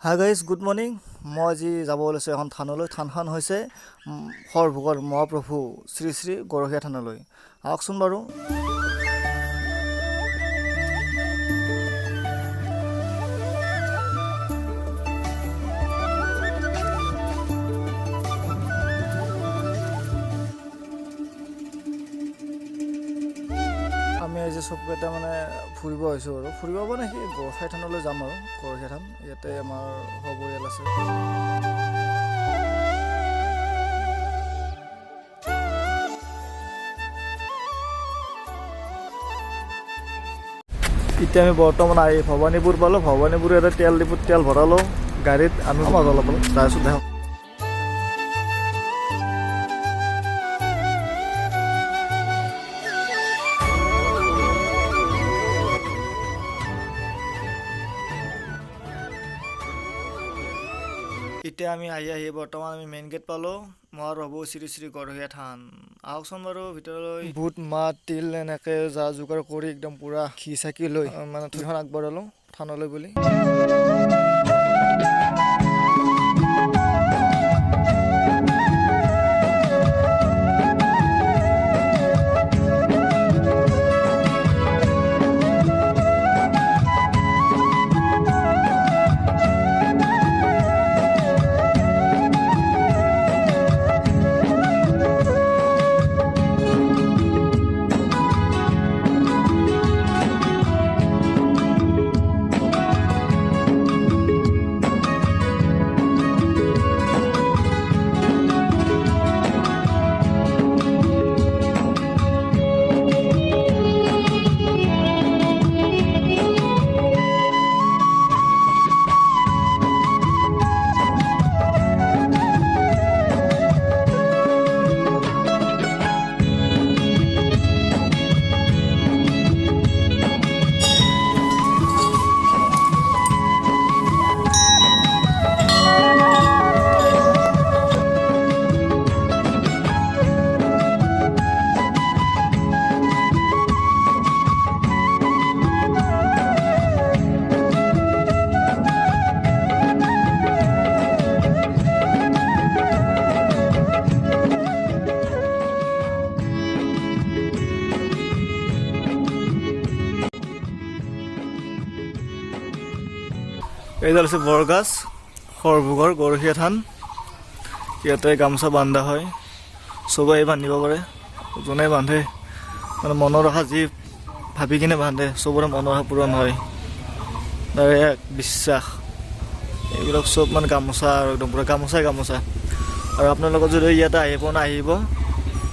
Hi guys, good morning. মই আজি যাব ওলাইছো এখন থানলৈ। থানখন হৈছে সৰভোগৰ মহাপ্ৰভু শ্ৰী শ্ৰী গৰখীয়া থানলৈ। আহকচোন বাৰু। আমি আজি সবকেইটা মানে ফুৰিব আহিছো আৰু ফুৰিব মানে কি গৰখীয়া থানলৈ যাম আৰু গৰখীয়া থান ইয়াতে আমাৰ সবৰিয়াল আছে। এতিয়া আমি বৰ্তমান আহি ভৱানীপুৰ পালোঁ। ভৱানীপুৰ এটা তেল ডিপুত তেল ভৰালোঁ গাড়ীত। আমি মজা অলপ তাৰপিছত দেখক এতিয়া আমি আহি বৰ্তমান আমি মেইন গেট পালোঁ মহাপ্ৰভু শ্ৰী শ্ৰী গৰখীয়া থান। আহকচোন বাৰু ভিতৰলৈ। বুট মাহ তিল এনেকৈ যা যোগাৰ কৰি একদম পুৰা ঘি চাকি লৈ মানে থৈখন আগবঢ়ালোঁ থানলৈ বুলি। এইডাল আছে বৰগাছ সৰভোগৰ গৰখীয়া থান। ইয়াতে গামোচা বান্ধা হয়, চবেই বান্ধিব পাৰে। যোনে বান্ধে মানে মনৰ আশা যি ভাবি কিনে বান্ধে চবৰে মনৰ আশা পূৰণ হয়, তাৰ এক বিশ্বাস। এইবিলাক চব মানে গামোচা আৰু একদম পুৰা গামোচা। আৰু আপোনালোকৰ যদি ইয়াতে আহিব আহিব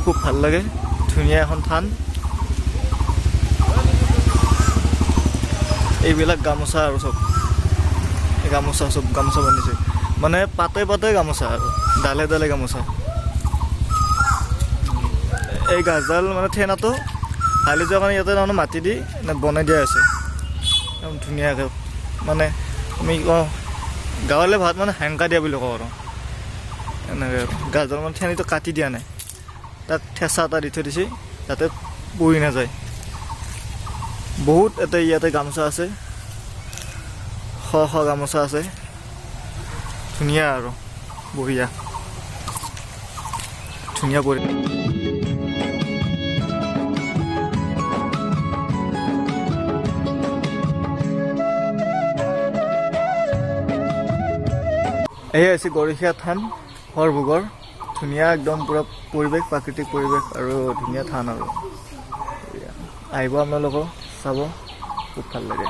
খুব ভাল লাগে, ধুনীয়া এখন থান। এইবিলাক গামোচা আৰু চব গামোচা বান্ধিছে মানে পাতে গামোচা আৰু ডালে গামোচা। এই গাছডাল মানে ঠেনাটো হালি যোৱাৰ কাৰণে ইয়াতে তাৰমানে মাটি দি বনাই দিয়া আছে একদম ধুনীয়াকৈ। মানে আমি কওঁ গাঁৱলৈ ভাত মানে হেংকা দিয়া বুলি কওঁ আৰু এনেকৈ। আৰু গাছডাল মানে ঠেনিটো কাটি দিয়া নাই, তাত ঠেঁচা এটা দি থৈ দিছে যাতে পৰি নাযায়। বহুত ইয়াতে গামোচা আছে, শ গামোচা আছে, ধুনীয়া আৰু বঢ়িয়া পৰি। এয়া হৈছে গৰখীয়া থান সৰভোগৰ। ধুনীয়া একদম পুৰা পৰিৱেশ, প্ৰাকৃতিক পৰিৱেশ আৰু ধুনীয়া থান আৰু আহিব আপোনালোকক চাব, খুব ভাল লাগে।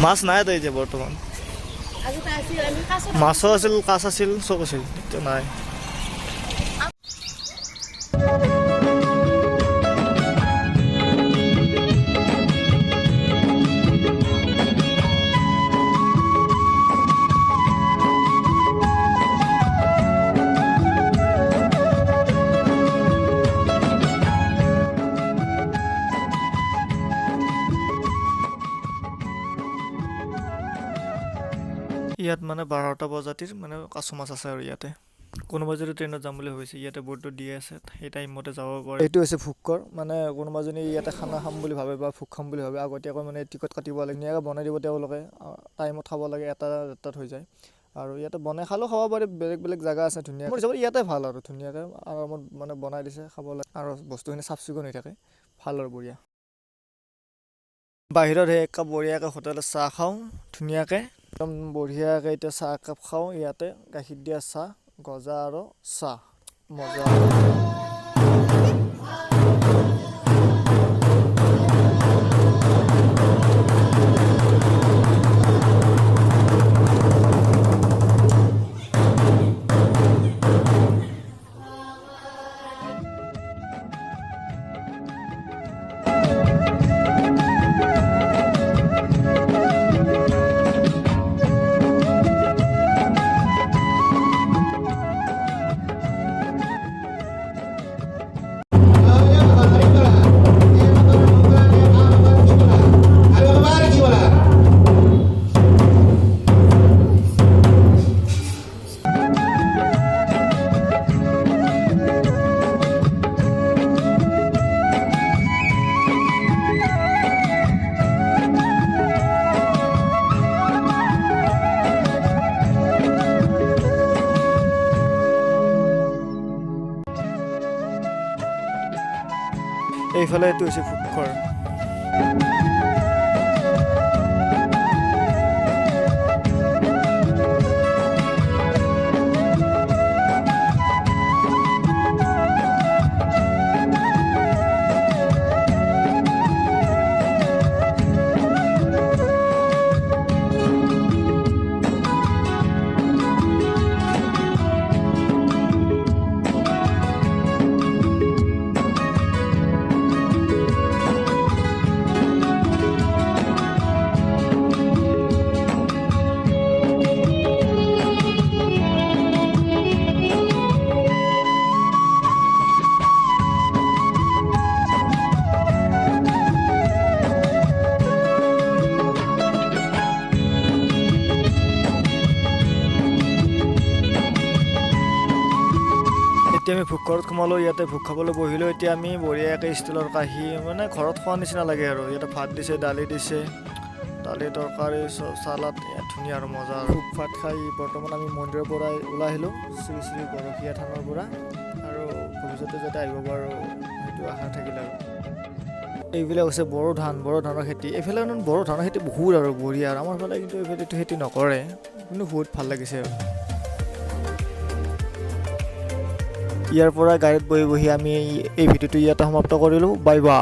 মাছ নাই তো এই যে বৰ্তমান। মাছো আছিল, কাছ আছিল, চব আছিল, এতিয়া নাই। ইয়াত মানে 12টা বজাতিৰ মানে কাছ মাছ আছে আৰু ইয়াতে কোনোবা যদি ট্ৰেইনত যাম বুলি ভাবিছে ইয়াতে বৰ্ডটো দিয়ে আছে সেই টাইমতে যাব পাৰে। এইটো হৈছে ফুডক'ৰ্ট মানে কোনোবা যদি ইয়াতে খানা খাম বুলি ভাবে বা ভোগ খাম বুলি ভাবে আগতীয়াকৈ মানে টিকট কাটিব লাগে ধুনীয়াকৈ বনাই দিব তেওঁলোকে টাইমত খাব লাগে এটাত হৈ যায় আৰু ইয়াতে বনাই খালেও খাব পাৰে বেলেগ বেলেগ জাগা আছে ধুনীয়া মোৰ হিচাপত ইয়াতে ভাল আৰু ধুনীয়াকৈ আৰামত মানে বনাই দিছে খাব লাগে আৰু বস্তুখিনি চাফ চিকুণ হৈ থাকে ভাল আৰু বঢ়িয়া। বাহিৰত সেই একাপ বঢ়িয়াকৈ হোটেলত চাহ খাওঁ ধুনীয়াকৈ একদম বঢ়িয়াকৈ এতিয়া চাহ একাপ খাওঁ ইয়াতে গাখীৰ দিয়া চাহ গজা আৰু চাহ মজা। এইফালে এইটো হৈছে ফুডক'ৰ্ট। এতিয়া আমি ফুডক'ৰ্টত সোমালোঁ ইয়াতে ভোগ খাবলৈ বহিলোঁ এতিয়া আমি বঢ়িয়াকৈ ষ্টিলৰ কাঁহী মানে ঘৰত খোৱা নিচিনা লাগে আৰু ইয়াতে ভাত দিছে দালি দিছে দালি তৰকাৰী চালাড ধুনীয়া আৰু মজা আৰু ভোগ ভাত খাই বৰ্তমান আমি মন্দিৰৰ পৰা ওলাই আহিলোঁ শ্ৰী শ্ৰী গৰখীয়া থানৰ পৰা আৰু ভৱিষ্যতে যাতে আহিব পাৰোঁ সেইটো আশা থাকিল আৰু এইবিলাক হৈছে বড়ো ধানৰ খেতি এইফালে বড়ো ধানৰ খেতি বহুত আৰু বঢ়িয়া আৰু আমাৰ ফালে কিন্তু এইফালে এইটো খেতি নকৰে কিন্তু বহুত ভাল লাগিছে আৰু ইয়াৰ পৰা গাড়ীত বহি আমি এই ভিডিঅ'টো ইয়াতে সমাপ্ত কৰিলোঁ বাই বাই।